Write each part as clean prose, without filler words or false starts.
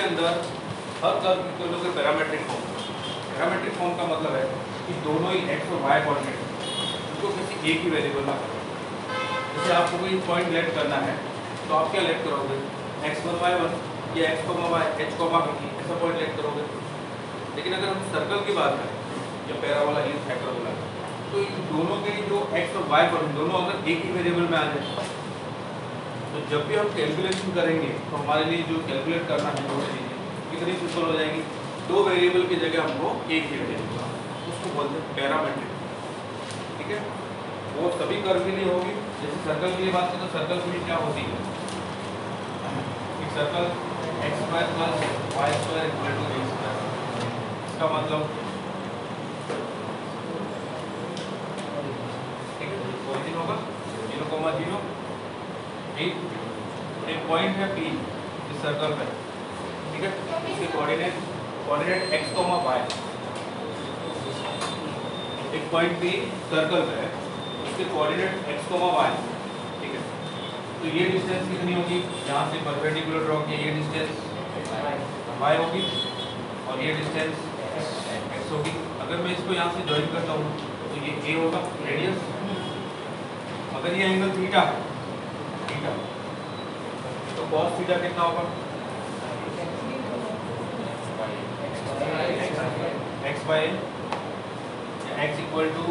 अंदर हर कर्व की कोई ना कोई पैरामेट्रिक फॉर्म। पैरामेट्रिक फॉर्म का मतलब है कि दोनों ही एक्स और वाई कोऑर्डिनेट उनको किसी एक ही वेरिएबल में करो। जैसे आपको कोई पॉइंट लेट करना है तो आप क्या लेट करोगे, x1 y1 या x, y, h, ऐसा पॉइंट लेट करोगे। लेकिन अगर हम सर्कल की बात करें या पैराबोला या हाइपरबोला, तो इन दोनों के जो x और y कोऑर्डिनेट दोनों अगर एक ही वेरिएबल में आ जाए तो जब भी हम कैलकुलेशन करेंगे तो हमारे लिए जो कैलकुलेट करना है वो कितनी सिंपल हो जाएगी। दो वेरिएबल की जगह हमको एक ही वेरिएबल, उसको बोलते हैं पैरामेट्रिक। ठीक है, वो सभी कर्व के लिए होगी। जैसे सर्कल की बात करें तो सर्कल की क्या होती है, एक circle x square plus y square equal to a square. इसका मतलब ठीक है, ओरिजिन होगा 0,0। एक पॉइंट है P इस सर्कल में, ठीक है, इसके कोऑर्डिनेट x, y। एक पॉइंट P सर्कल में है, उसके कोऑर्डिनेट x, y। ठीक है, तो ये डिस्टेंस कितनी होगी, यहाँ से परपेंडिकुलर ड्रॉ किया, ये डिस्टेंस y होगी और ये डिस्टेंस x होगी। अगर मैं इसको यहाँ से ज्वाइन करता हूँ तो ये a होगा रेडियस। अगर ये एंगल थीटा है, थीटा, तो cos थीटा कितना होगा, x by x equal to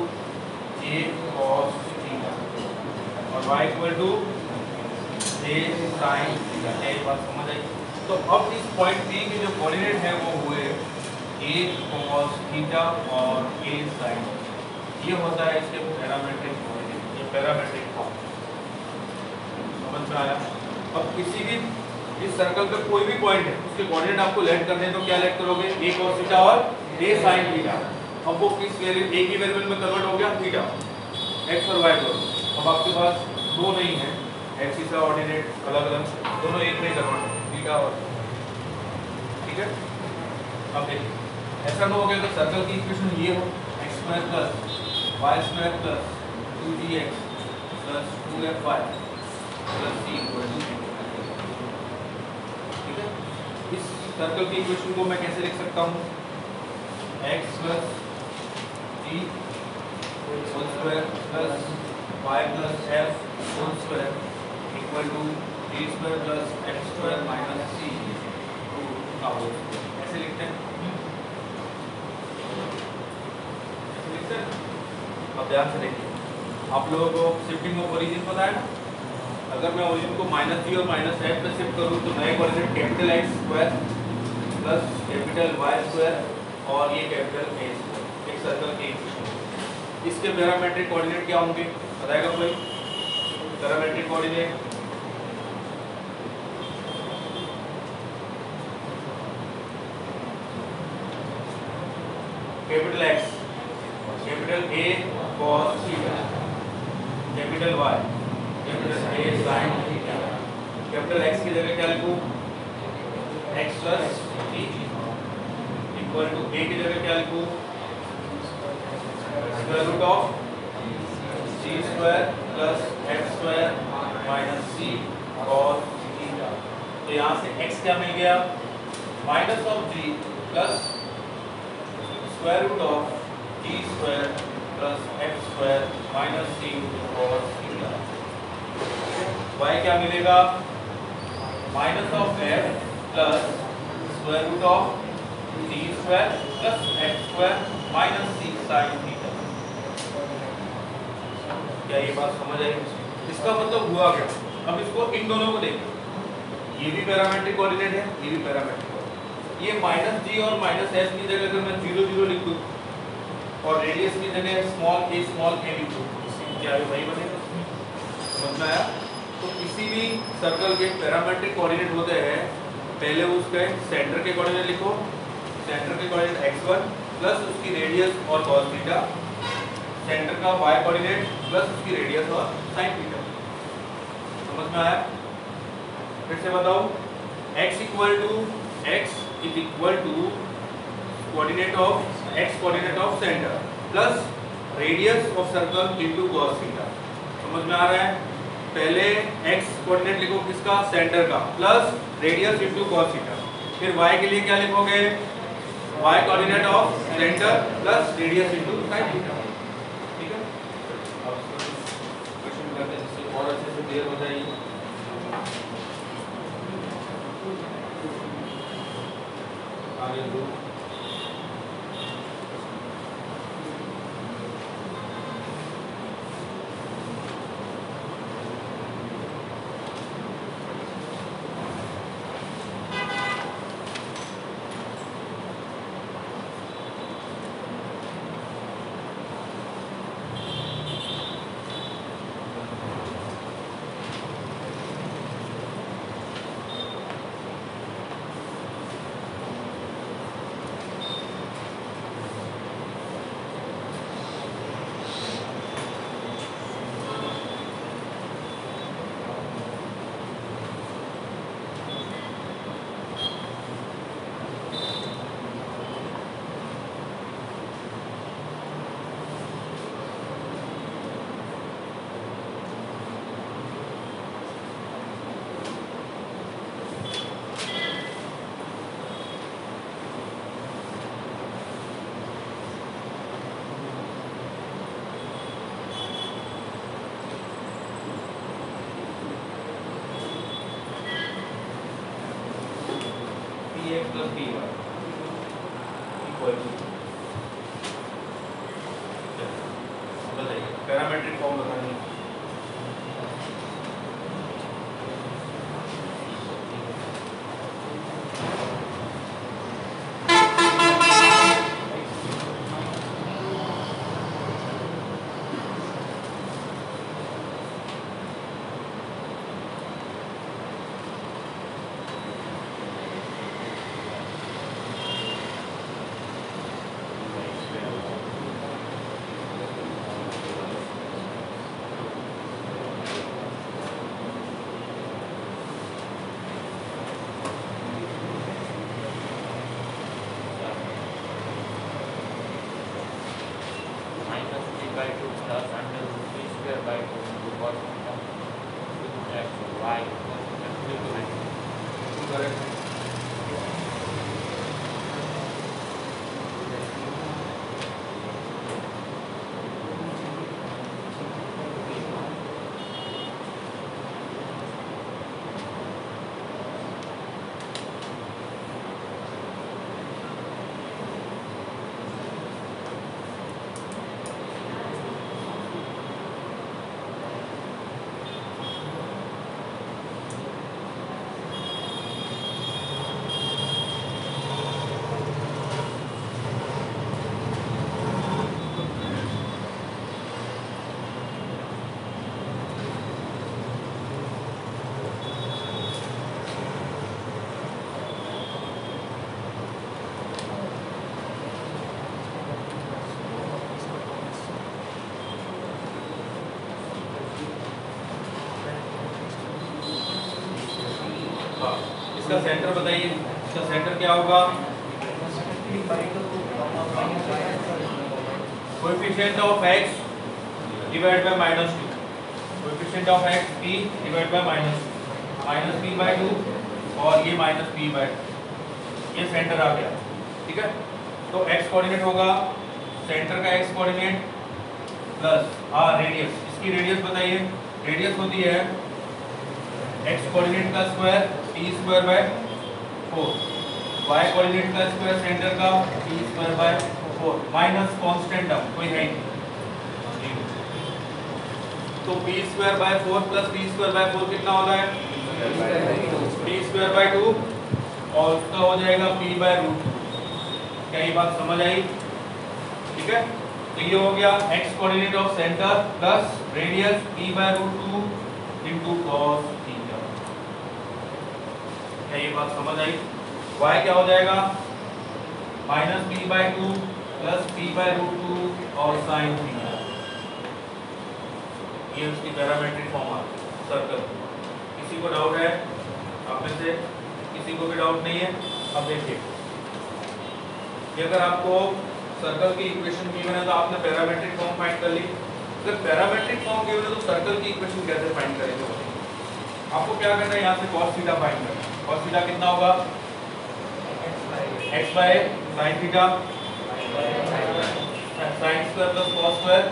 a cos theta और y equal to a sin theta. ये बात समझ आई। तो अब इस पॉइंट P के जो कोऑर्डिनेट है वो हुए a cos थीटा और a sin। ये होता है इसके पैरामेट्रिक कोऑर्डिनेट, ये पैरामेट्रिक फॉर्म। समझ में आया। अब किसी भी इस सर्कल पे कोई भी पॉइंट है उसके कोऑर्डिनेट आपको लेट करने हैं तो क्या लेट करोगे, a cos थीटा और a sin थीटा। अब वो किस एक ही वेरिएबल में कन्वर्ट हो गया थीटा, x और y को। अब आपके पास दो नहीं है एक्सिस का कोऑर्डिनेट अलग अलग, दोनों एक में कन्वर्ट थीटा और, ठीक है। अब देखिए ऐसा ना हो गया तो सर्कल की इक्वेशन ये हो x square plus y square plus 2gx plus 2fy plus c equal to 0। ठीक है, इस सर्कल की इक्वेशन को मैं कैसे लिख सकता हूँ, x plus g whole square plus y प्लस f whole square equal to g square plus x square minus c का होल स्क्वायर। ऐसे लिखते हैं, ऐसे लिखते हैं। अब ध्यान से देखिए, आप लोगों को शिफ्टिंग ऑफ ओरिजिन पता है ना। अगर मैं ओरिजिन को माइनस जी और माइनस एफ पे शिफ्ट करूँ तो नए coordinate capital X square plus capital Y square और ये कैपिटल ए स्क्वायर, एक सर्कल के इक्वेशन। इसके पैरामेट्रिक कोऑर्डिनेट क्या होंगे बताएगा कोई, parametric coordinate capital X capital A cos theta, capital Y capital A sin theta. Capital X की जगह क्या लिखूं, x plus T equal to A की जगह क्या लिखूं, square root of c square plus x square minus c cos theta. तो यहाँ से x क्या मिल गया, minus of g plus square root of g square plus x square minus c cos theta. y क्या मिलेगा, minus of f plus square root of g square plus x square minus c sin theta. क्या ये बात समझ आई? इसका मतलब हुआ क्या, अब इसको इन दोनों को देखो, ये भी पैरामेट्रिक कोऑर्डिनेट है, ये भी पैरामेट्रिक कोऑर्डिनेट। ये माइनस जी और माइनस एस की जगह अगर मैं 0 0 लिख दूं और रेडियस की जगह स्मॉल ए लिख दूं, क्या ये वही बनेगा? समझ में आया? तो किसी भी सर्कल के पैरामेट्रिक कोऑर्डिनेट होते हैं, पहले उसके सेंटर के कोऑर्डिनेट लिखो, सेंटर के कोऑर्डिनेट x1 प्लस उसकी रेडियस और cos थीटा, सेंटर का y कोऑर्डिनेट प्लस उसकी रेडियस और sin थीटा। समझ में आया? फिर से बताओ, x equal to x is equal to coordinate of centre plus radius of circle into cos theta. समझ में आ रहा है? पहले x कोऑर्डिनेट लिखो किसका, सेंटर का, plus radius into cos theta. फिर y के लिए क्या लिखोगे, y coordinate of centre plus radius into sin theta. ठीक है, अब क्वेश्चन करते हैं जिससे और अच्छे से क्लियर हो जाएगी। आगे दो px plus py equal to, बताइए पैरामेट्रिक फॉर्म बतानी है। इसका सेंटर बताइए, इसका सेंटर क्या होगा, coefficient of x divide by -2, coefficient of x p divide by -p/2 और ये -p/2, ये सेंटर आ गया। ठीक है, तो x कोऑर्डिनेट होगा सेंटर का x कोऑर्डिनेट प्लस रेडियस, इसकी रेडियस बताइए, रेडियस होती है x कोऑर्डिनेट का स्क्वायर p²/4, y कोऑर्डिनेट का स्क्वायर सेंटर का p²/4 माइनस कांस्टेंट टर्म कोई है नहीं, तो p²/4 प्लस p²/4 कितना होता है p²/2 और उसका हो जाएगा p/√2। क्या ये बात समझ आई? ठीक है, तो ये हो गया x coordinate of centre plus radius p/√2 into cos theta. क्या ये बात समझ आई? y क्या हो जाएगा -p/2 प्लस p/√2 और sin थीटा, ये उसकी पैरामेट्रिक फॉर्म आ गई सर्कल। किसी को डाउट है? आप में से किसी को भी डाउट नहीं है? अब देखिए, अगर आपको सर्कल की इक्वेशन गिवन है तो आपने पैरामेट्रिक फॉर्म फाइंड कर ली। अगर पैरामेट्रिक फॉर्म गिवन है तो सर्कल की इक्वेशन कैसे फाइंड करेंगे? आपको क्या करना है, यहाँ से cos थीटा फाइंड करना है। cos थीटा कितना होगा x by sin theta sin square plus cos square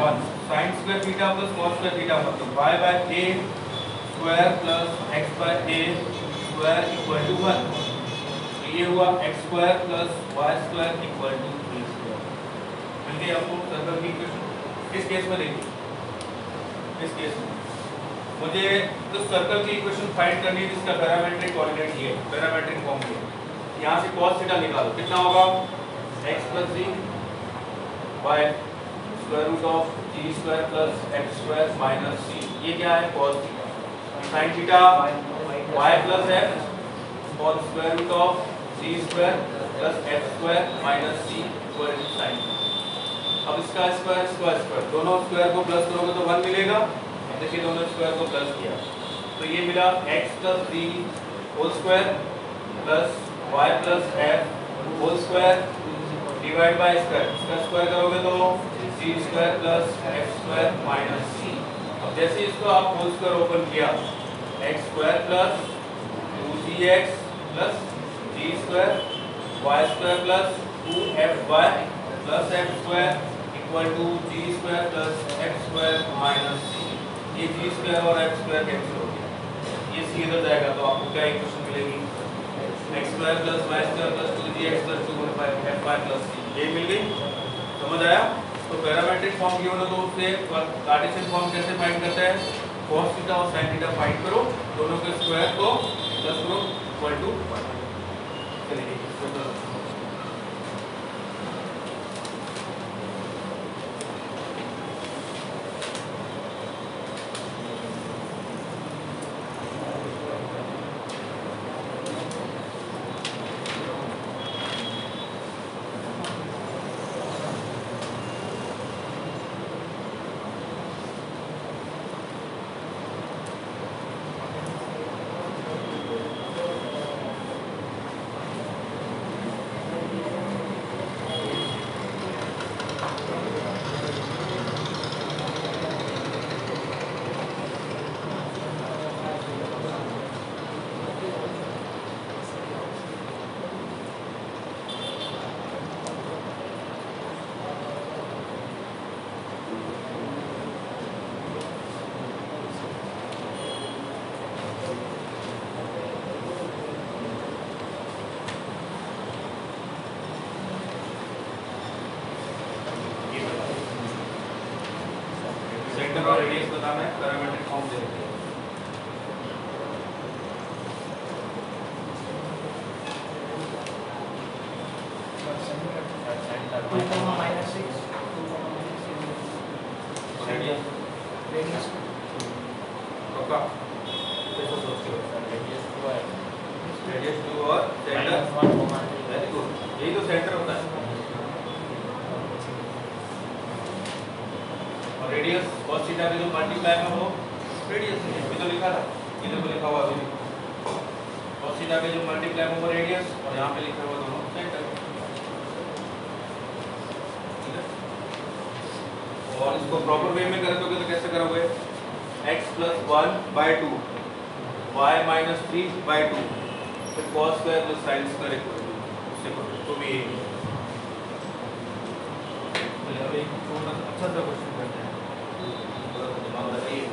और sin square theta plus cos square theta मतलब y by a square plus x by a square equal to 1। तो ये हुआ x square plus y square equal to 3 square। मिल गई आपको circle की equation. इस case में देखिए, इस केस में मुझे तो सर्कल की इक्वेशन फाइंड करनी है जिसका पैरामेट्रिक कोऑर्डिनेट ये पैरामेट्रिक फॉर्म ये। यहाँ से cos थीटा निकालो, कितना होगा x plus g y square root of g square plus x square minus c। ये क्या है cos theta. sin theta y plus f cos square root of g square plus x square minus c equal to sin। अब इसका square square दोनों square को plus करोगे तो 1 मिलेगा। देखिए दोनों स्क्वायर को प्लस किया तो ये मिला x plus g whole square plus y plus f whole square divide by square. इसका स्क्वायर करोगे तो c square plus x square minus c। अब जैसे इसको आप होल स्क्वायर ओपन किया x square plus 2gx plus g square y square plus 2fy plus f square equal to g square plus x square minus c। ये g square और f square cancel हो गया, ये c इधर जाएगा तो आपको क्या इक्वेशन मिलेगी x square plus y square plus 2gx plus 2fy plus c। ये मिल गई, समझ आया। तो पैरामेट्रिक फॉर्म की होना तो उससे कार्टेशियन फॉर्म कैसे फाइंड करते हैं, cos थीटा और sin थीटा फाइंड करो, दोनों के स्क्वायर को प्लस करो इक्वल टू 1। चलिए सेंटर और रेडियस बताना है, पैरामेट्रिक फॉर्म दे देते हैं। रेडियस 2 और सेंटर, वेरी गुड, यही तो सेंटर होता है। और रेडियस cos थीटा के जो मल्टीप्लाई में वो रेडियस है, ये तो लिखा था, इधर को लिखा हुआ अभी cos थीटा के जो मल्टीप्लाई में वो रेडियस और यहाँ पे लिखा हुआ दोनों सेंटर। और इसको प्रॉपर वे में करोगे तो कैसे करोगे, x plus 1/2 y minus 3/2 फिर cos square plus sin square equal to उससे करो तो भी यही। चलिए अब एक छोटा अच्छा सा क्वेश्चन करते हैं, थोड़ा सा दिमाग लगाइए।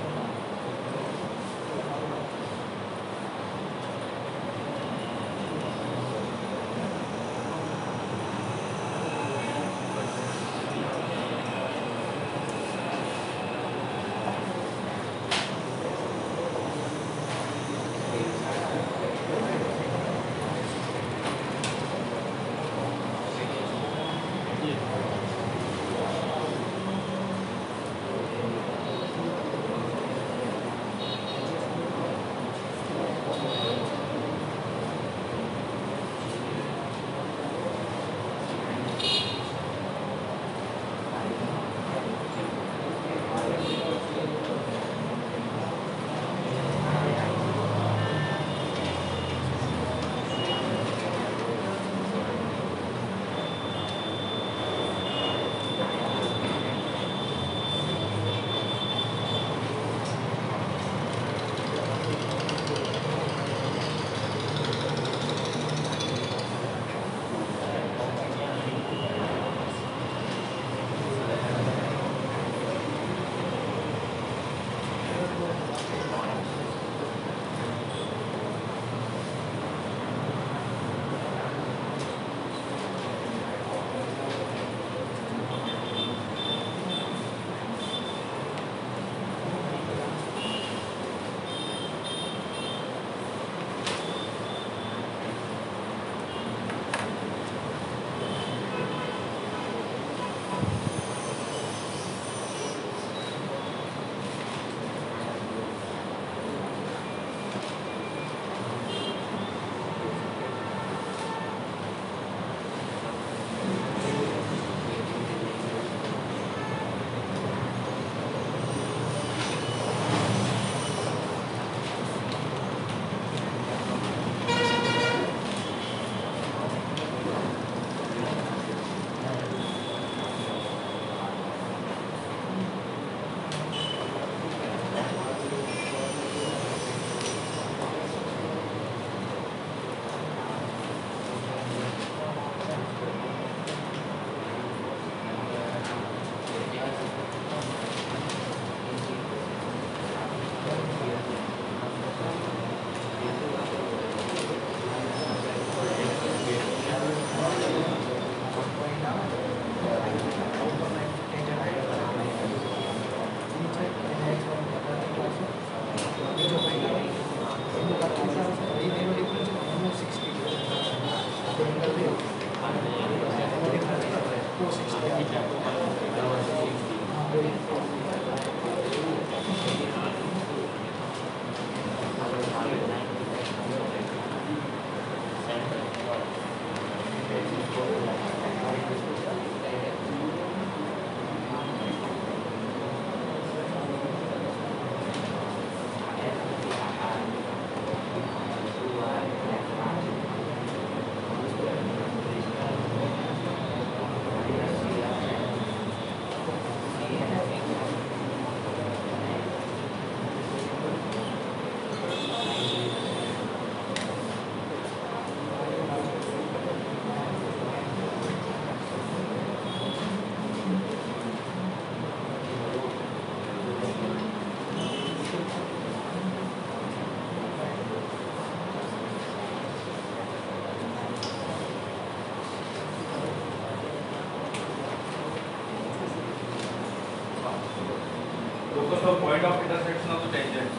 Locus of point of intersection of the tangent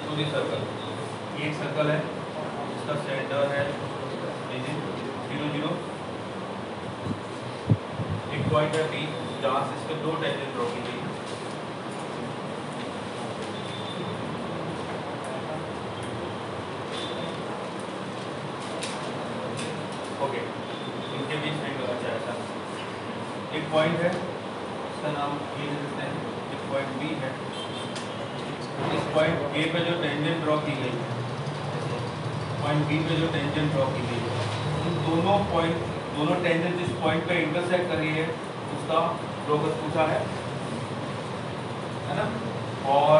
to the circle. ये एक सर्कल है, इसका सेंटर है 0 0, एक पॉइंट है P जहाँ से इसके दो टेंजेंट ड्रॉ की गई है। ओके, इनके बीच एंगल अच्छा ऐसा एक पॉइंट है, इसका नाम ए दे देते हैं, एक पॉइंट बी है। इस पॉइंट ए पे जो टेंजेंट ड्रॉ की गई है, पॉइंट बी पे जो टेंजेंट ड्रॉ की गई है, उन दोनों टेंजेंट जिस पॉइंट पे इंटरसेक्ट कर रही है उसका लोकस पूछा है ना। और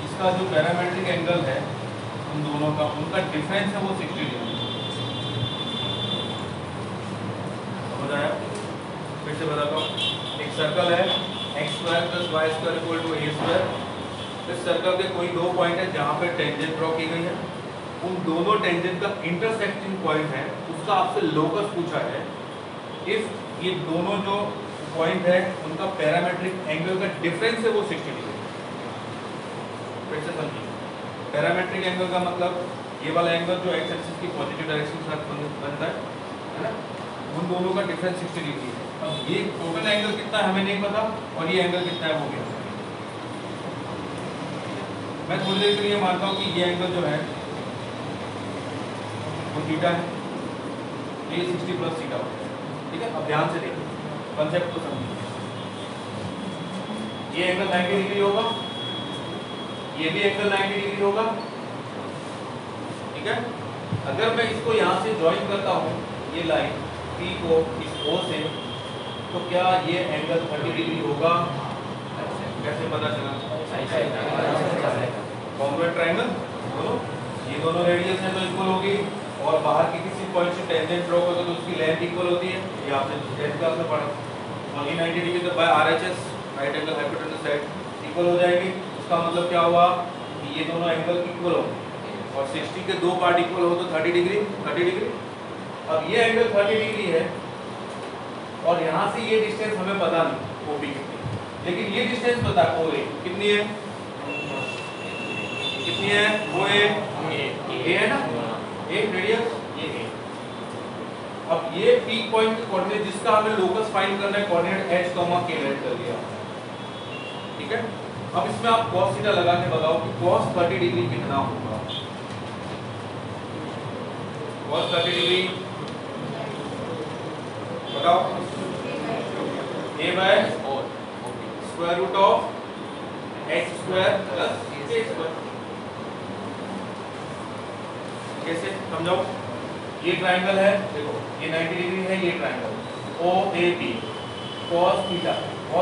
इसका जो पैरामेट्रिक एंगल है उन दोनों का, उनका डिफरेंस है वो 60 डिग्री। समझ आया? फिर से बताता हूँ, एक सर्कल है x² + y² = a²। इस सर्कल के कोई दो पॉइंट है जहाँ पे टेंजेंट ड्रॉ की गई है, उन दोनों टेंजेंट का इंटरसेक्टिंग पॉइंट है उसका आपसे लोकस पूछा है। इफ ये दोनों जो पॉइंट है उनका पैरामेट्रिक एंगल का डिफरेंस है वो 60 डिग्री। फिर से समझिए, पैरामेट्रिक एंगल का मतलब ये वाला एंगल जो एक्स एक्सिस की पॉजिटिव डायरेक्शन के साथ बनता है ना, उन दोनों का डिफरेंस 60 डिग्री है। अब ये टोटल एंगल कितना है हमें नहीं पता, और ये एंगल कितना है वो भी। मैं थोड़ी देर के लिए मानता हूँ कि ये एंगल जो है वो थीटा है, तो ये 60 + थीटा होता है। ठीक है, अब ध्यान से देखिए, कंसेप्ट को समझिए। ये एंगल 90 डिग्री होगा, ये भी एंगल 90 डिग्री होगा। ठीक है, अगर मैं इसको यहाँ से ज्वाइन करता हूँ, ये लाइन P को इस O से, तो क्या ये एंगल 30 डिग्री होगा? कैसे पता चला? कॉन्ग्रुएंट ट्रायंगल बोलो, ये दोनों रेडियस है तो इक्वल होगी, और बाहर के किसी पॉइंट से टेंजेंट ड्रॉ करो तो उसकी लेंथ इक्वल होती है। ये आपने 10th क्लास में पढ़ा। ओनली 90 डिग्री तो by RHS right angle hypotenuse side equal हो जाएगी। उसका मतलब क्या हुआ कि ये दोनों एंगल इक्वल होंगे, और 60 के दो पार्ट इक्वल हो तो 30 डिग्री 30 डिग्री। अब ये एंगल 30 डिग्री है, और यहाँ से ये डिस्टेंस हमें पता नहीं OP कितनी, लेकिन ये डिस्टेंस पता है OA कितनी है, कितनी है वो ए है ना, एक रेडियस ये ए। अब ये पीक पॉइंट के कोऑर्डिनेट जिसका हमें लोकस फाइंड करना है, कोऑर्डिनेट h, k लेट कर लिया। ठीक है, अब इसमें आप cos थीटा लगा के बताओ कि cos 30 डिग्री कितना होगा। cos 30 डिग्री बताओ, a/√x² + a²। कैसे समझाओ? ये ट्रायंगल है, देखो ये 90 डिग्री है, ये triangle OAP, cos theta =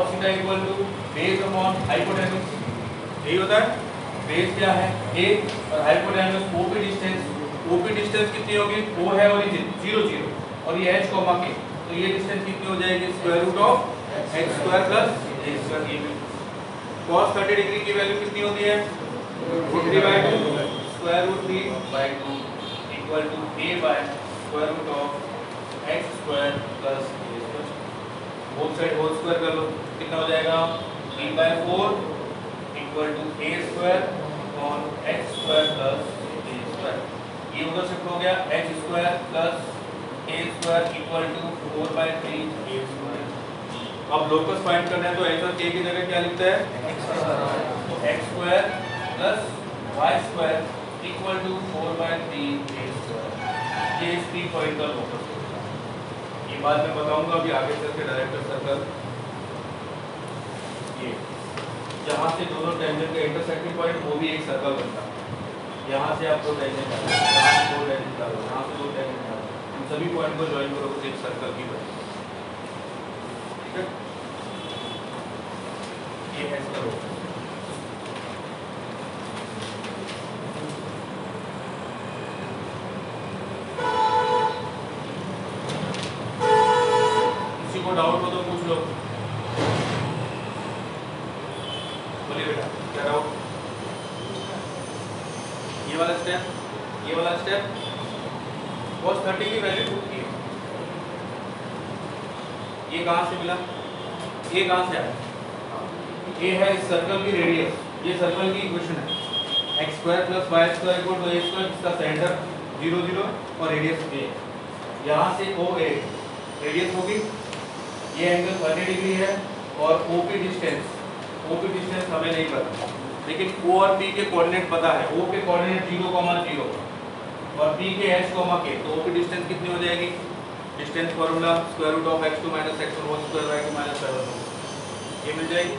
base upon hypotenuse. यही होता है, बेस क्या है a और हाइपोटेन्यूज OP डिस्टेंस कितनी होगी? O है ओरिजिन 0 0, और ये h, k, तो ये डिस्टेंस कितनी हो जाएगी? √x² + a²। cos 30 डिग्री की वैल्यू कितनी होती है? √3/2 √3/2 = a/√x² + a²। Both side whole square कर लो, कितना हो जाएगा? 3/4 = a² / x² + a²। ये उधर शिफ्ट हो गया, h² + a² = 4/3 a²। अब लोकस फाइंड करना है तो h और k की जगह क्या लिखता है? तो x² + y² = 4/3 a²। ये इस पीक पॉइंट का लोकस होगा। ये ये बात मैं बताऊंगा अभी आगे चल के। डायरेक्टर सर्कल ये जहाँ से दोनों टेंजेंट का इंटरसेक्टिंग पॉइंट वो भी एक सर्कल बनता है। यहाँ से आप दो टेंजेंट डालो, यहाँ से दो टेंजेंट डालो, यहाँ से दो टेंजेंट डालो, इन सभी पॉइंट को ज्वाइन करोगे तो एक सर्कल की बनेगी। ठीक है, ये ऐसा करो। किसी को डाउट हो तो पूछ लो। बोलिए बेटा, क्या डाउट? ये वाला स्टेप cos 30 की वैल्यू 2 की है। ये कहाँ से मिला? ये कहाँ से आया? ये है इस सर्कल की रेडियस, ये सर्कल की इक्वेशन है x² + y² = a², जिसका सेंटर 0 0 और रेडियस a। यहाँ से OA रेडियस होगी, ये एंगल 30 डिग्री है और OP डिस्टेंस हमें नहीं पता, लेकिन O और P के कोऑर्डिनेट पता है। O के कोऑर्डिनेट 0, 0 और P के h, k, तो OP डिस्टेंस कितनी हो जाएगी? Distance formula √(x2 - x1) ² y2 - 7 ये मिल जाएगी।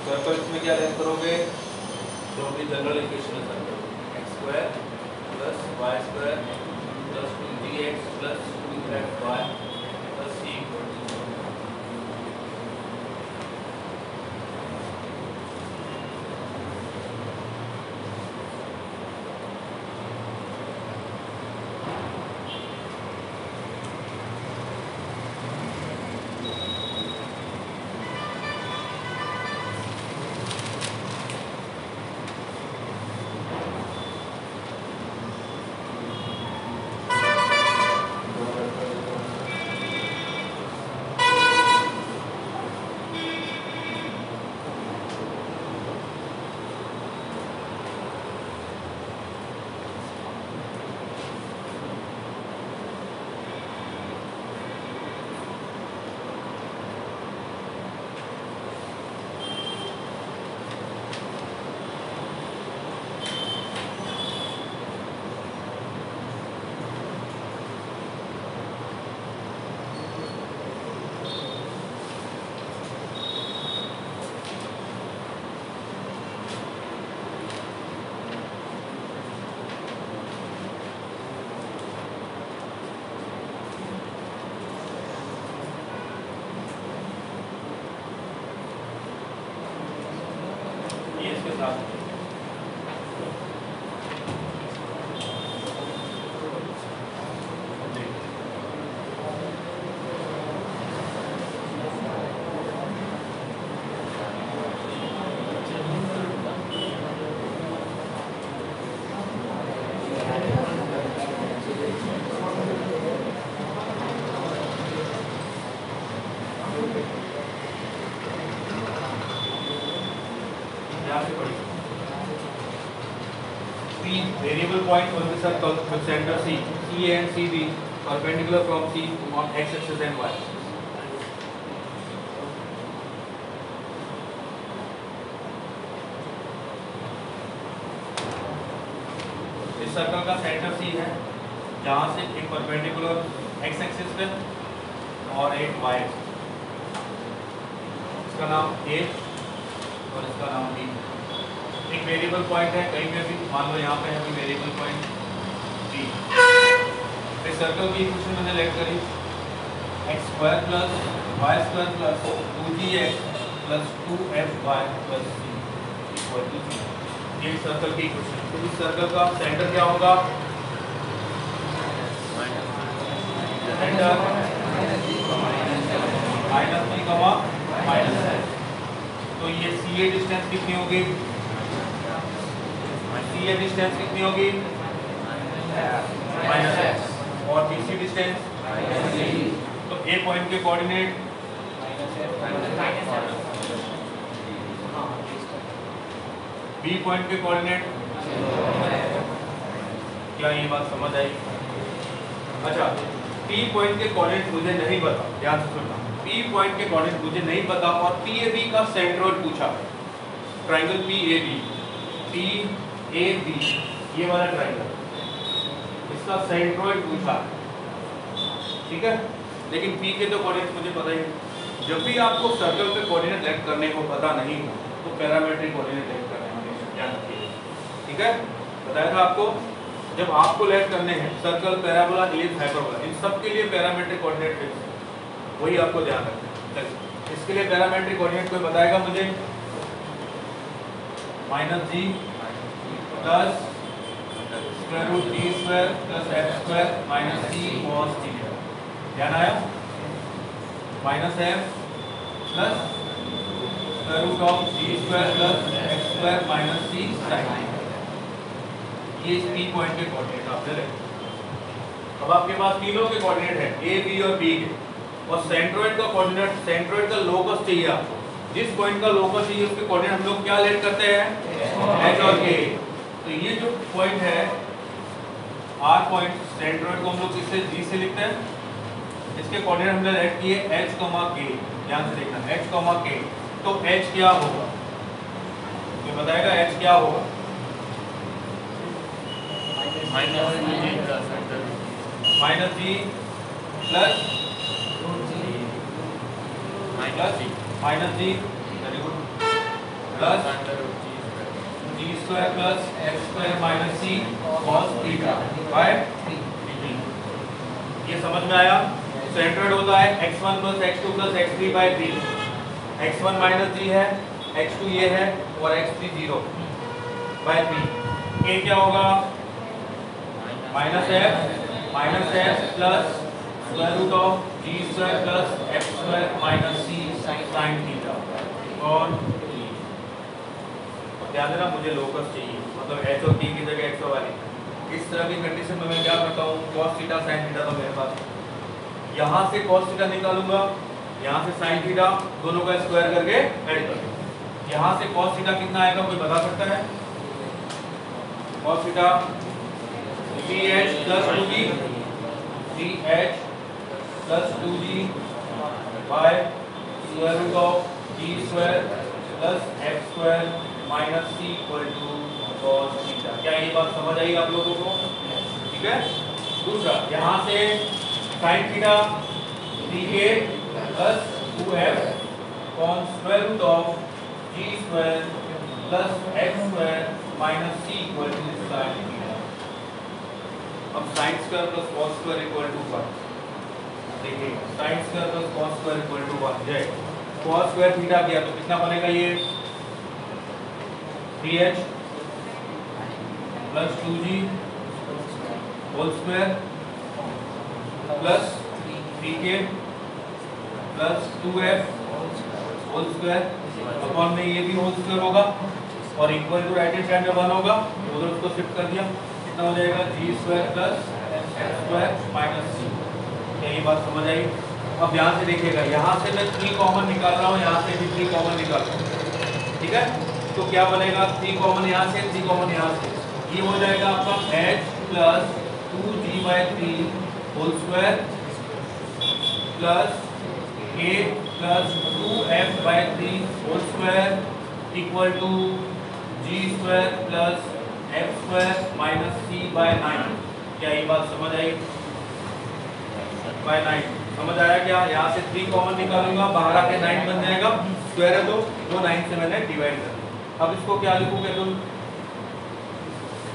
सर्कल इसमें क्या लेंथ करोगे? जो भी जनरल इक्वेशन है circle, x² + y² + 2gx + 2fy + c = 0। इसके साथ variable point on the circle with center C and CB perpendicular from C on x axis and y. इस सर्कल का सेंटर C है, जहाँ से एक परपेंडिकुलर x एक्सिस पे और एक y एक्सिस। इसका नाम A और इसका नाम B। एक वेरिएबल पॉइंट है कहीं पे भी, मान लो यहाँ पे है कोई वेरिएबल पॉइंट B। इस सर्कल की इक्वेशन मैंने लेट करी x² + y² + 2gx + 2fy + c = 0। ये सर्कल की इक्वेशन। तो इस सर्कल का सेंटर क्या होगा? सेंटर -3, तो ये CA डिस्टेंस कितनी होगी? CA डिस्टेंस कितनी होगी? -x और BC डिस्टेंस ए पॉइंट के कोऑर्डिनेट बी पॉइंट के कोऑर्डिनेट। क्या ये बात समझ आई? अच्छा, पी पॉइंट के कोऑर्डिनेट मुझे नहीं पता, ध्यान से सुनना। पी पॉइंट के कोऑर्डिनेट मुझे नहीं पता और पी ए बी का सेंट्रोइड पूछा, ट्राइंगल पी ए बी, ये वाला ट्राइंगल, इसका सेंट्रोइड पूछा, ठीक है। लेकिन पी के तो कोऑर्डिनेट मुझे पता ही नहीं। जब भी आपको सर्कल पे कोऑर्डिनेट लेट करने को पता नहीं हो तो पैरामेट्रिक कोऑर्डिनेट लेट करने हमेशा ध्यान रखिए, ठीक है। बताया था आपको, जब आपको लेट करने हैं सर्कल, पैराबोला, एलिप्स, हाइपरबोला, इन सब के लिए पैरामेट्रिक कोऑर्डिनेट फिक्स है, वही आपको ध्यान रखना है। इसके लिए पैरामेट्रिक कोऑर्डिनेट कोई बताएगा मुझे? -g plus square root g square plus f square minus c cos theta. ध्यान आया? Minus f plus square root of g square plus x square minus c sin। ये इस पी पॉइंट के coordinate आप ले लें। अब आपके पास तीनों के कोऑर्डिनेट है, ए बी और बी के, और सेंट्रोइड का कोऑर्डिनेट, सेंट्रोइड का लोकस चाहिए आपको। जिस पॉइंट का लोकस चाहिए उसके कोऑर्डिनेट हम लोग क्या लेट करते हैं? एच और के। तो ये जो पॉइंट है आर पॉइंट, सेंट्रोइड को हम लोग किससे? जी से लिखते हैं। इसके कोऑर्डिनेट हमने लेट किए एच कॉमा के। ध्यान से देखना, एच कॉमा के। तो एच क्या होगा? ये बताएगा एच क्या होगा? Minus G plus minus G, very good, plus G square plus X square minus C cos theta by D. ये समझ में आया? सेंट्रोइड होता है x1 plus x2 plus x3 by 3। x1 minus G है, x2 ये है और x3 0 बाय 3। a क्या होगा? Minus f plus square root of g square plus f square minus c sin theta और ध्यान देना मुझे लोकस चाहिए, मतलब h और t की जगह x वाली। इस तरह की कंडीशन में मैं क्या करता हूँ? cos थीटा sin थीटा, तो मेरे पास यहाँ से cos थीटा निकालूंगा, यहाँ से sin थीटा, दोनों का स्क्वायर करके ऐड कर दूंगा। यहाँ से cos थीटा कितना आएगा कोई बता सकता है? cos theta 3h plus 2g, 3h plus 2g by square root of g square plus f square minus c equal to cos theta. क्या ये बात समझ आई आप लोगों को? ठीक है। दूसरा, यहाँ से sin theta 3a plus 2f कॉन square root of g square plus f square minus c equal to sin theta. अब sin square plus cos square equal to 1। देखिए sin square plus cos square equal to 1 है। cos square theta किया तो कितना बनेगा? ये 3h plus 2g whole square plus 3k plus 2f whole square upon में ये भी होल स्क्वायर होगा और equal to right hand side में 1 होगा, उधर उसको शिफ्ट कर दिया, कितना हो जाएगा? g square plus f square minus c। क्या ये बात समझ आई? अब यहाँ से देखिएगा, यहाँ से मैं 3 कॉमन निकाल रहा हूँ, यहाँ से भी 3 कॉमन निकाल रहा हूँ, ठीक है। तो क्या बनेगा? 3 कॉमन यहाँ से, 3 कॉमन यहाँ से, ये हो जाएगा आपका h plus 2g/3 whole square plus a plus 2f/3 whole square equal to g square plus f square minus c/9। क्या ये बात समझ आई? बाय 9 समझ आया क्या? यहाँ से 3 कॉमन निकालूंगा, बाहर आके 9 बन जाएगा, स्क्वायर है तो वो 9 से मैंने डिवाइड कर दिया। अब इसको क्या लिखूं?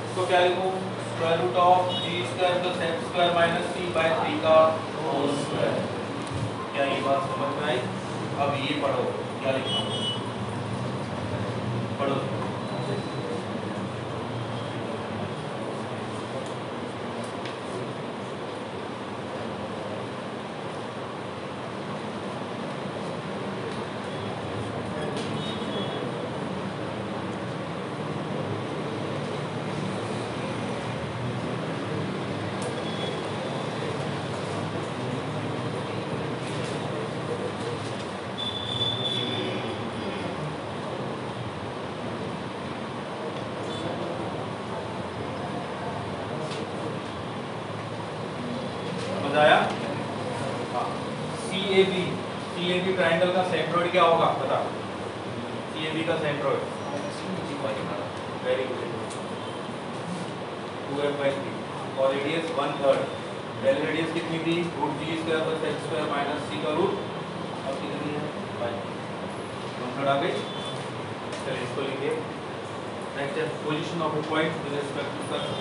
इसको क्या लिखूं? Square root of g square plus f square minus c/3 का होल स्क्वायर। क्या ये बात समझ में आई? अब ये पढ़ो, क्या लिखा पढ़ो। आया? हाँ। CAB ट्राइंगल का सेंट्रोइड क्या होगा बता? CAB का सेंट्रोइड वेरी गुड 2f/3 और रेडियस 1/3। डेल रेडियस कितनी थी? √g² + h² - c का रूट और कितनी है 1/3 आ गई। चलिए इसको लिखिए। नेक्स्ट है position of a point with respect to circle.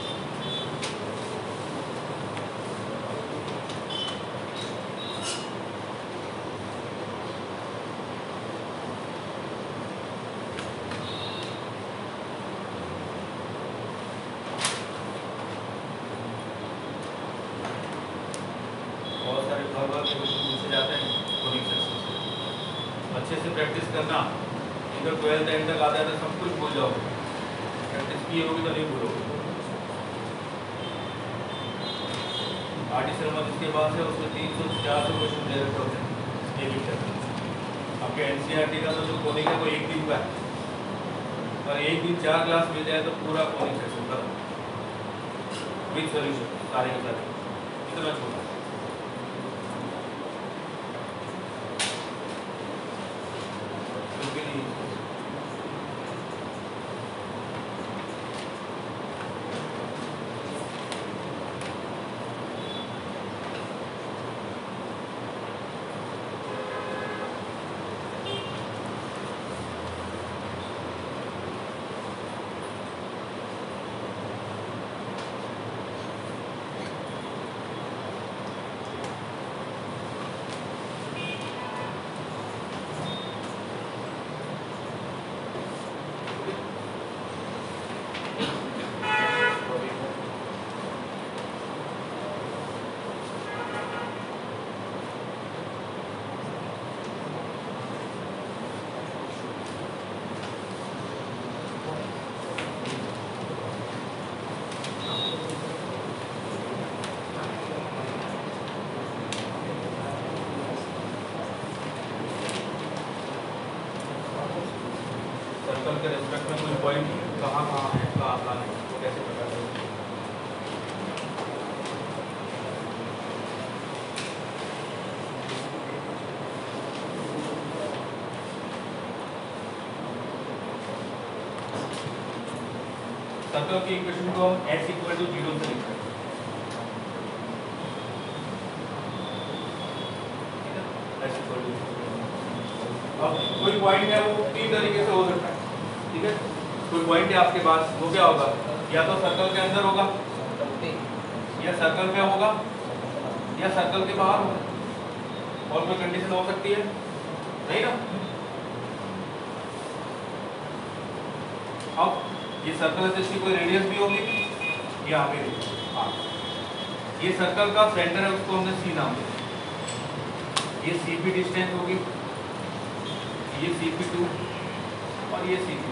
अच्छे से प्रैक्टिस करना, इधर 12th एंड तक आ जाए तो सब कुछ भूल जाओगे। प्रैक्टिस की होगी तो नहीं भूलोगे। आरटी शर्मा जिसके पास है उसमें 300-400 क्वेश्चन दे रखे होते हैं ये भी चैप्टर। आपके एनसीईआरटी का तो जो कोनिक है वो एक दिन का है, और एक दिन 4 क्लास मिल जाए तो पूरा कोनिक सेक्शन खत्म विद सॉल्यूशन सारे के सारे। इतना छोटा सर्कल के रेस्पेक्ट में कोई पॉइंट कहाँ है, कहाँ नहीं, वो कैसे पता करें? सर्कल की इक्वेशन को हम s = 0 से लिखते हैं। अब कोई पॉइंट है वो 3 तरीके से हो सकता है, ठीक है? कोई पॉइंट है आपके पास, वो क्या होगा? या तो सर्कल के अंदर होगा, या सर्कल में होगा, या सर्कल के बाहर होगा। और कोई कंडीशन हो सकती है नहीं ना? अब ये सर्कल है तो इसकी कोई रेडियस भी होगी, यहाँ पे हाँ। ये सर्कल का सेंटर है, उसको हमने C नाम दिया। ये CP डिस्टेंस होगी, ये CP2 और ये CP।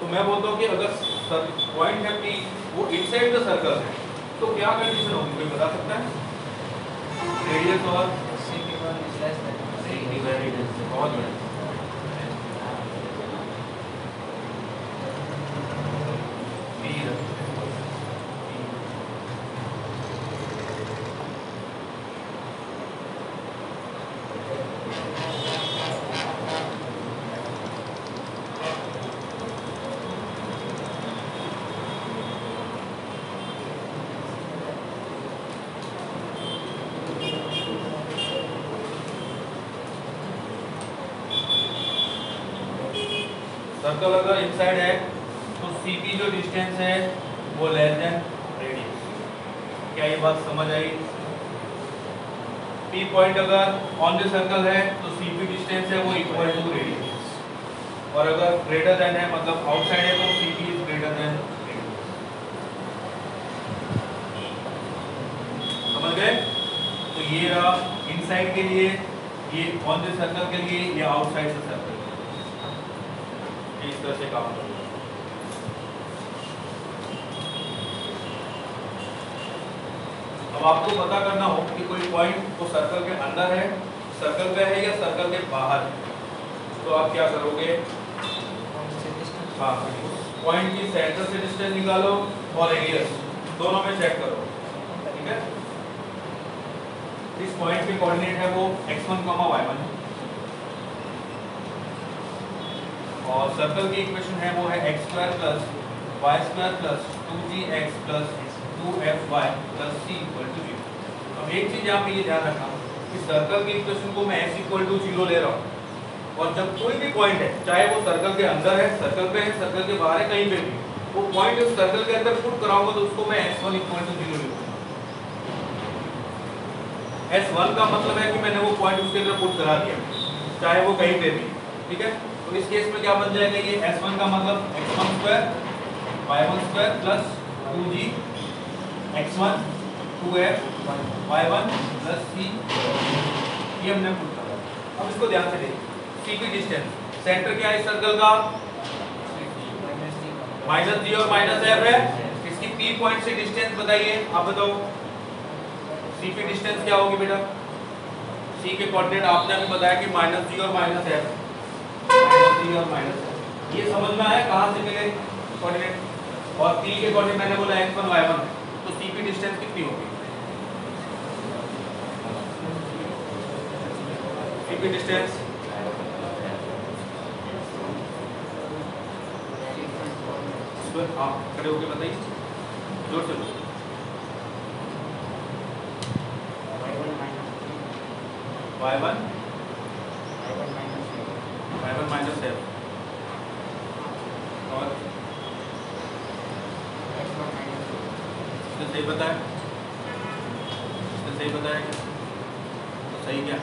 तो मैं बोलता हूँ कि अगर पॉइंट है P वो इनसाइड द सर्कल है तो क्या कंडीशन होगी, कोई बता सकता है? रेडियस और CP1 बहुत बड़ा। सर्कल अगर इनसाइड है तो CP जो डिस्टेंस है वो लेस देन रेडियस। क्या ये बात समझ आई? P पॉइंट अगर ऑन द सर्कल है तो CP डिस्टेंस है वो इक्वल टू रेडियस, और अगर ग्रेटर देन है मतलब आउटसाइड है तो CP is greater than radius. समझ गए? तो ये रहा इनसाइड के लिए, ये ऑन द सर्कल के लिए, ये आउटसाइड से सर्कल। इस तरह से काम करेगा। अब आपको पता करना हो कि कोई पॉइंट वो सर्कल के अंदर है, सर्कल पे है या सर्कल के बाहर है, तो आप क्या करोगे? हाँ, पॉइंट की सेंटर से डिस्टेंस निकालो और रेडियस दोनों में चेक करो, ठीक है। इस पॉइंट के कोऑर्डिनेट है वो x1, y1 है, और सर्कल की इक्वेशन है वो है x² + y² + 2gx + 2fy + c = 0। अब एक चीज यहाँ पे ये ध्यान रखना कि सर्कल की इक्वेशन को मैं s = 0 ले रहा हूँ, और जब कोई भी पॉइंट है, चाहे वो सर्कल के अंदर है, सर्कल पे है, सर्कल के बाहर है, कहीं पे भी, वो पॉइंट उस सर्कल के अंदर पुट कराऊंगा तो उसको मैं s1 = 0 लूंगा। s1 का मतलब है कि मैंने वो पॉइंट उसके अंदर पुट करा दिया, चाहे वो कहीं पे भी, ठीक है। तो इस केस में क्या बन जाएगा, ये s1 का मतलब x1² y1² + 2g x1 2f y1 + c, ये हमने पुट करा। अब इसको ध्यान से देखिए, c की डिस्टेंस, सेंटर क्या है इस सर्कल का, -g और -f है। इसकी p पॉइंट से डिस्टेंस बताइए, आप बताओ c की डिस्टेंस क्या होगी बेटा। c के कोऑर्डिनेट आपने अभी बताया कि -g और -f, -g और -f, ये समझ में आया कहां से मिले कोऑर्डिनेट। और p के कोऑर्डिनेट मैंने बोला x1 y1, तो c की डिस्टेंस कितनी होगी, c की डिस्टेंस आप खड़े होके बताइए, जोर से बोलो। y1 -f और सही बताया, सही बताया क्या, तो सही क्या,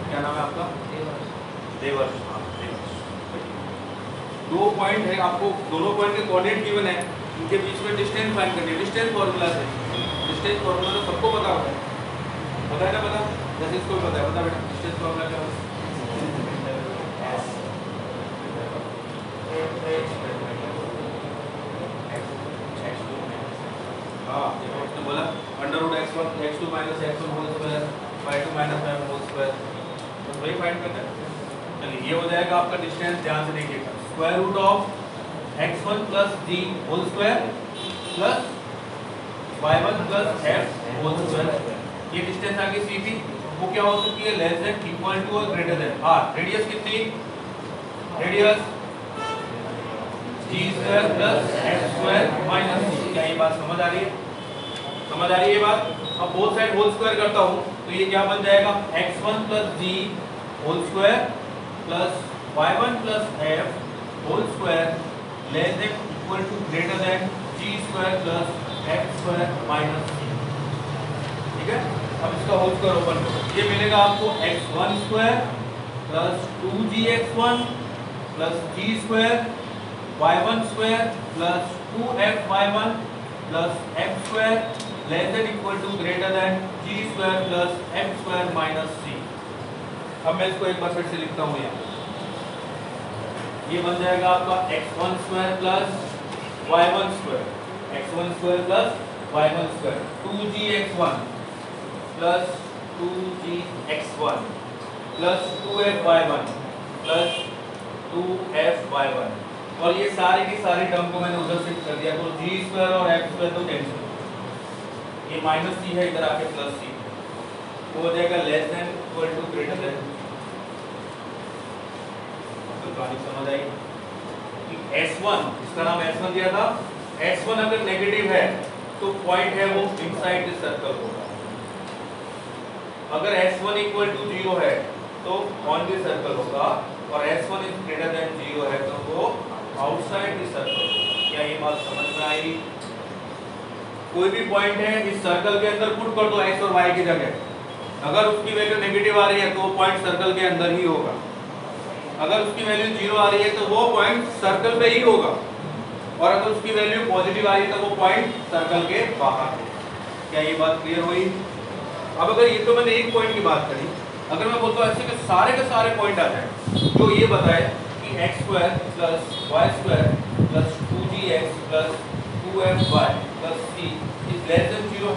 क्या नाम है आपका, देवर्ष। दो पॉइंट है, आपको दोनों पॉइंट के कोऑर्डिनेट गिवन है, इनके बीच में डिस्टेंस फाइंड करनी है। डिस्टेंस फार्मूला से, डिस्टेंस फार्मूला तो सबको पता होगा, पता है ना, पता, जैसे इसको पता है, बता बेटा डिस्टेंस फार्मूला क्या है। हाँ, इसने बोला √x1 x2 - x1 whole square y2 - y1 whole square, तो वही फाइंड करना है। चलिए ये हो जाएगा आपका डिस्टेंस, ध्यान से देखिएगा, √x1 + g whole square + y1 + f whole square. ये डिस्टेंस आ गई cp, वो क्या हो सकती है, लेस देन, इक्वल टू और ग्रेटर देन r। रेडियस कितनी, रेडियस g² + f² - c। क्या ये बात समझ आ रही है, समझ आ रही है ये बात। अब बोथ साइड होल स्क्वायर करता हूं तो ये क्या बन जाएगा, x1 + g whole square + y1 + f whole square less than equal to greater than g² + f² - c। ठीक है, अब इसका होल स्क्वायर ओपन करो, ये मिलेगा आपको x1² + 2gx1 + g² y1² + 2fy1 + f² less than equal to greater than g² + f² - c। अब मैं इसको एक बार फिर से लिखता हूँ, ये बन जाएगा आपका x1² + y1² x1² + y1² 2gx1 + 2gx1 + 2fy1 + 2fy1, और ये सारे की सारी टर्म को मैंने उधर शिफ्ट कर दिया, तो g² और f² तो कैंसिल, ये -c है, इधर आके +c, तो हो जाएगा less than equal to greater than. तो कहानी समझ आई कि S1, इसका नाम S1 दिया था, S1 अगर नेगेटिव है तो पॉइंट है वो इनसाइड दिस सर्कल होगा। अगर S1 = 0 है तो ऑन दिस सर्कल होगा, और S1 > 0 है तो वो आउटसाइड दिस सर्कल। क्या ये बात समझ में आई? कोई भी पॉइंट है इस सर्कल के अंदर पुट कर दो x और y की जगह, अगर उसकी वैल्यू नेगेटिव आ रही है तो वो पॉइंट सर्कल के अंदर ही होगा, अगर उसकी वैल्यू 0 आ रही है तो वो पॉइंट सर्कल पे ही होगा, और अगर उसकी वैल्यू पॉजिटिव आ रही है तो वो पॉइंट सर्कल के बाहर होगा। क्या ये बात क्लियर हुई? अब अगर ये तो मैंने एक पॉइंट की बात करी, अगर मैं बोलता हूँ ऐसे के सारे पॉइंट आ जाए जो ये बताए कि x square plus y square plus 2gx plus 2fy plus c is less than 0।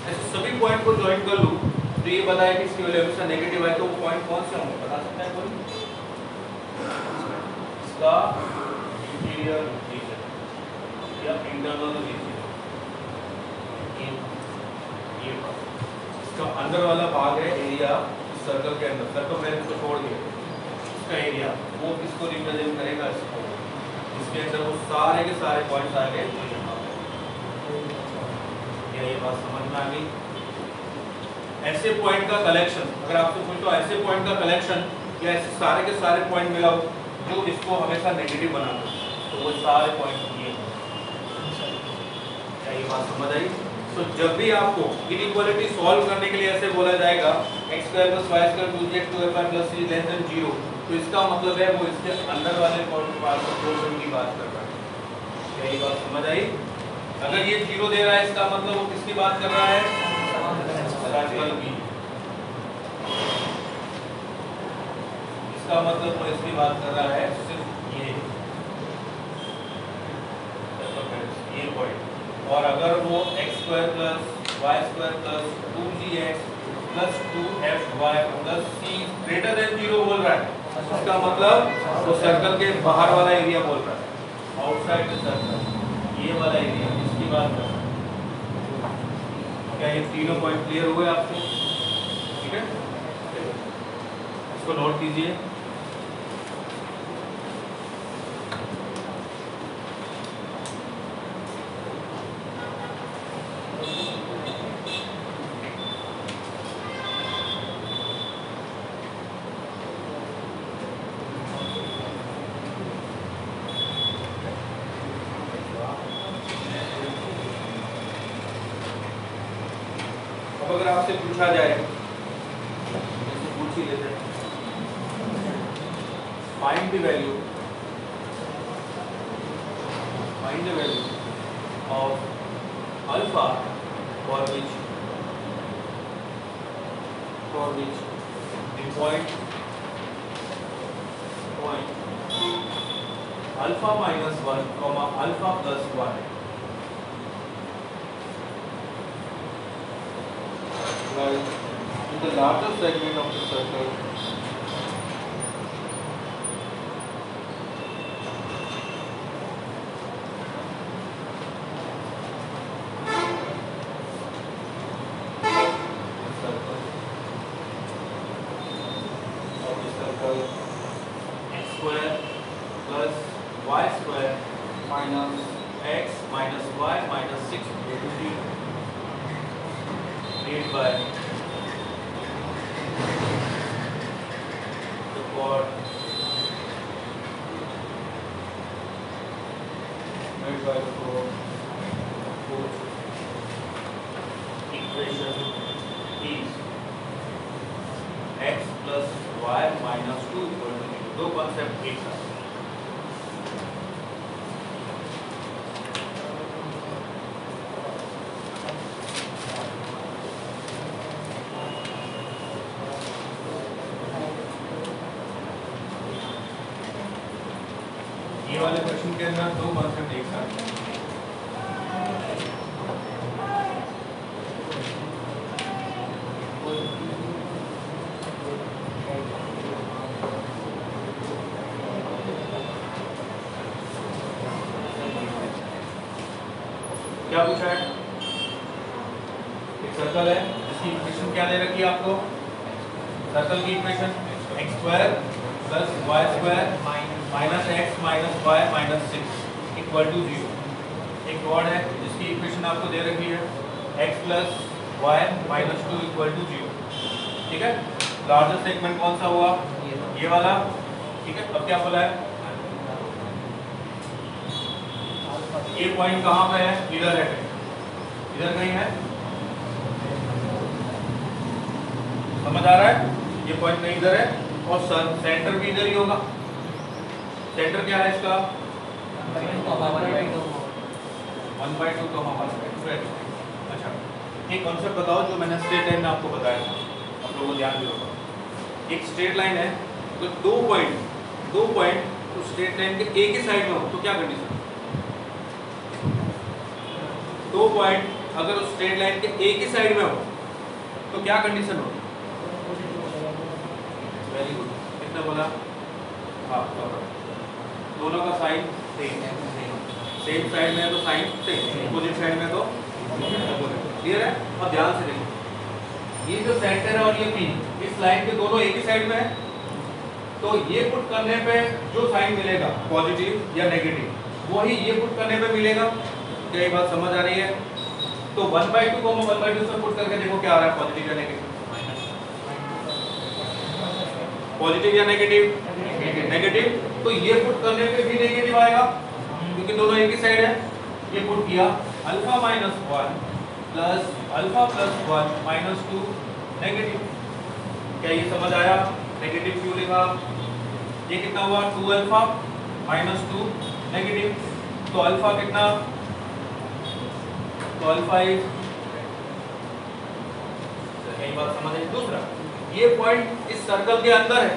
ऐसे सभी पॉइंट को ज्वाइन कर लूं तो ये बताए कि इसकी वैल्यू हमेशा नेगेटिव है, तो वो पॉइंट कौन से होंगे बता सकता है कोई? इसका इंटीरियर रीजन या इंटरनल रीजन, ये इसका अंदर वाला भाग है एरिया सर्कल के अंदर, सर्कल में इसको छोड़ दिया, इसका एरिया वो किसको रिप्रेजेंट करेगा? इसको, इसके अंदर वो सारे के सारे पॉइंट्स आ गए। क्या ये बात समझ में आ गई? ऐसे पॉइंट का कलेक्शन, अगर आपसे पूछो ऐसे पॉइंट का कलेक्शन या ऐसे सारे के सारे पॉइंट मिलाओ जो इसको हमेशा नेगेटिव बना दो, तो वो सारे पॉइंट ये। क्या ये बात समझ आई? तो जब भी आपको इनइक्वालिटी सॉल्व करने के लिए ऐसे बोला जाएगा x square plus y square 2gx 2fy plus c less than 0, तो इसका मतलब है वो इसके अंदर वाले पोर्शन की बात कर रहा है। क्या ये बात समझ आई? अगर ये 0 दे रहा है इसका मतलब वो किसकी बात कर रहा है? सर्कल की। इसका मतलब वो इसकी बात कर रहा है सिर्फ ये पॉइंट। और अगर वो x square plus y square plus 2gx plus 2fy plus c greater than 0 बोल रहा है, इसका मतलब वो सर्कल के बाहर वाला एरिया बोल रहा है, आउटसाइड द सर्कल, ये वाला एरिया इसकी बात कर रहा है। क्या ये तीनों पॉइंट क्लियर हुए आपको? ठीक है, इसको नोट कीजिए। अगर आपसे पूछा जाए, जैसे पूछ ही लेते हैं, find the value of alpha for which the point alpha minus 1 comma alpha plus 1 lies in the larger segment of the circle x square plus y square minus x minus y minus 6 made by the chord equation is x plus y minus 2 equal to 0। दो concept एक साथ। ये वाले question के अंदर दो concept एक साथ। क्या पूछा है? एक सर्कल है जिसकी इक्वेशन क्या दे रखी है आपको? सर्कल की equation x square plus y square minus x minus y minus 6 equal to 0। एक रॉड है जिसकी इक्वेशन आपको दे रखी है x plus y minus 2 equal to 0। ठीक है, लार्जर सेगमेंट कौन सा हुआ? ये वाला। ठीक है, अब क्या बोला है? ये पॉइंट कहाँ पे है? इधर है, इधर कहीं है, समझ आ रहा है? ये पॉइंट कहीं इधर है और सेंटर भी इधर ही होगा। सेंटर क्या है इसका? 1/2 अच्छा, एक कॉन्सेप्ट बताओ जो मैंने स्ट्रेट लाइन में आपको बताया था, आप लोगों को ध्यान भी होगा। एक स्ट्रेट लाइन है तो दो पॉइंट दो पॉइंट उस स्ट्रेट लाइन के एक ही साइड में हो तो क्या कंडीशन? दो पॉइंट अगर उस स्ट्रेट लाइन के एक ही साइड में हो तो क्या कंडीशन हो? वेरी गुड, कितना बोला? हाँ, दोनों का साइन सेम साइड में है तो साइन सेम, अपोजिट साइड में तो अपोजिट। क्लियर है? अब ध्यान से देखो, ये जो सेंटर है और ये पी, इस लाइन के दोनों एक ही साइड में है, तो ये पुट करने पे जो साइन मिलेगा पॉजिटिव या नेगेटिव वही ये पुट करने पे मिलेगा। क्या ये बात समझ आ रही है? तो 1/2 को 1/2 से पुट करके देखो क्या आ रहा है, पॉजिटिव या नेगेटिव? पॉजिटिव या नेगेटिव? नेगेटिव। तो ये पुट करने पे भी नेगेटिव आएगा क्योंकि दोनों एक ही साइड है। ये पुट किया alpha minus 1 plus alpha plus 1 minus 2 negative. क्या ये समझ आया? नेगेटिव क्यों लिखा? ये कितना हुआ? 2 अल्फा माइनस 2 नेगेटिव। तो अल्फा कितना? तो अल्फा इज, यही बात समझ आई। दूसरा, ये पॉइंट इस सर्कल के अंदर है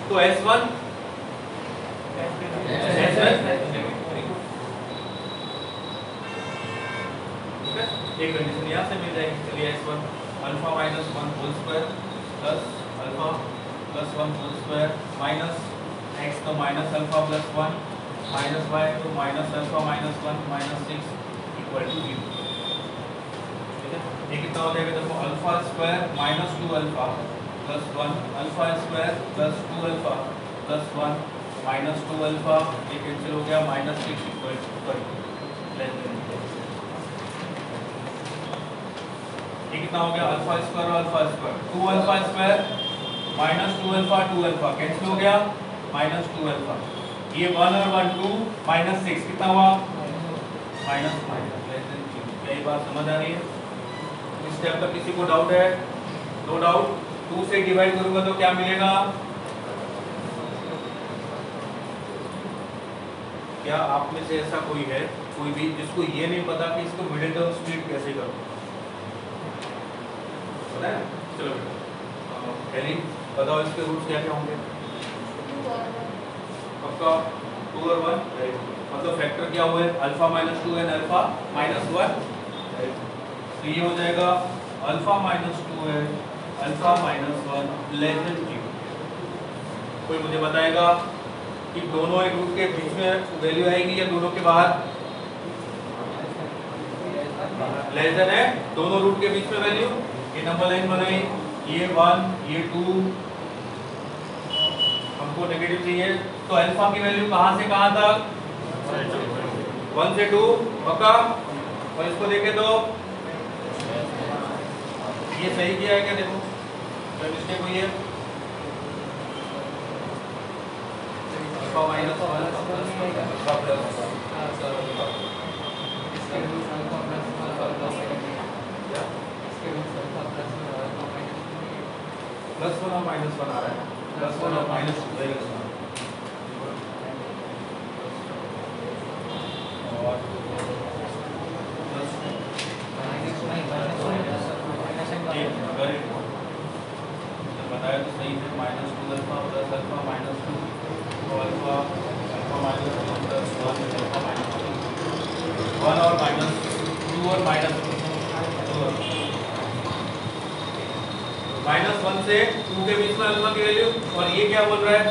तो S1 एक कंडीशन यहाँ से मिल जाएगी। चलिए S1 alpha minus 1 whole square plus alpha plus 1 whole square minus x तो minus alpha plus 1 minus y तो minus alpha minus 1 minus 6 equal to 0। ठीक है, ये कितना हो जाएगा? देखो alpha square minus 2 alpha plus 1 alpha square plus 2 alpha plus 1 minus 2 alpha, ये कैंसिल हो गया, माइनस 6 इक्वल टू 30। ये कितना हो गया? अल्फा स्क्वायर और alpha square, 2 alpha square minus 2 alpha, 2 alpha cancel हो गया, माइनस 2 अल्फा। ये 1 और 1 2 माइनस 6 कितना हुआ? Minus minus less than 0। क्या ये बात समझ आ रही है? इस स्टेप तक किसी को डाउट है? No doubt. 2 से डिवाइड करूंगा तो क्या मिलेगा? क्या आप में से ऐसा कोई है, कोई भी, जिसको ये नहीं पता कि इसको मिडिल टर्म स्प्लिट कैसे करूं? पता है? चलो पहले बताओ इसके रूट्स क्या क्या होंगे? पक्का 2 और 1, मतलब फैक्टर क्या हुए? Alpha minus 2 and alpha minus 1। तो ये हो जाएगा अल्फा माइनस 2 है अल्फा माइनस 1 लेस देन 0। कोई मुझे बताएगा कि दोनों एक रूट के बीच में वैल्यू आएगी या दोनों के बाहर? लेस देन है, दोनों रूट के बीच में वैल्यू। ये नंबर लाइन बनाई, ये 1 ये 2, हमको नेगेटिव चाहिए, तो अल्फा की वैल्यू कहां से कहां तक? 1 से 2 पक्का। और इसको देखें तो ये सही किया है क्या? देखो कोई मिस्टेक हुई है? Alpha minus 1 alpha plus plus 1 और माइनस 1 आ रहा है, प्लस 1 और माइनस 2 और बताया तो सही है। Minus 2 alpha plus alpha minus 2 तो alpha alpha minus 2 plus 1 alpha minus 2 1 और माइनस 2 और माइनस 2 माइनस 1 से 2 के बीच में अल्फा की वैल्यू, और ये क्या बोल रहा है?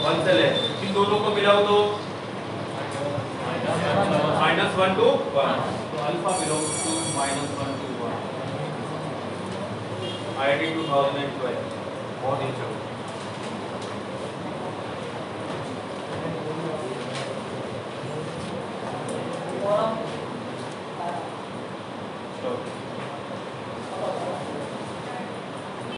1 से ले। इन दोनों को मिलाओ तो माइनस 1 to 1, तो alpha belongs to minus 1 to 1। IIT 2012 बहुत ही अच्छा।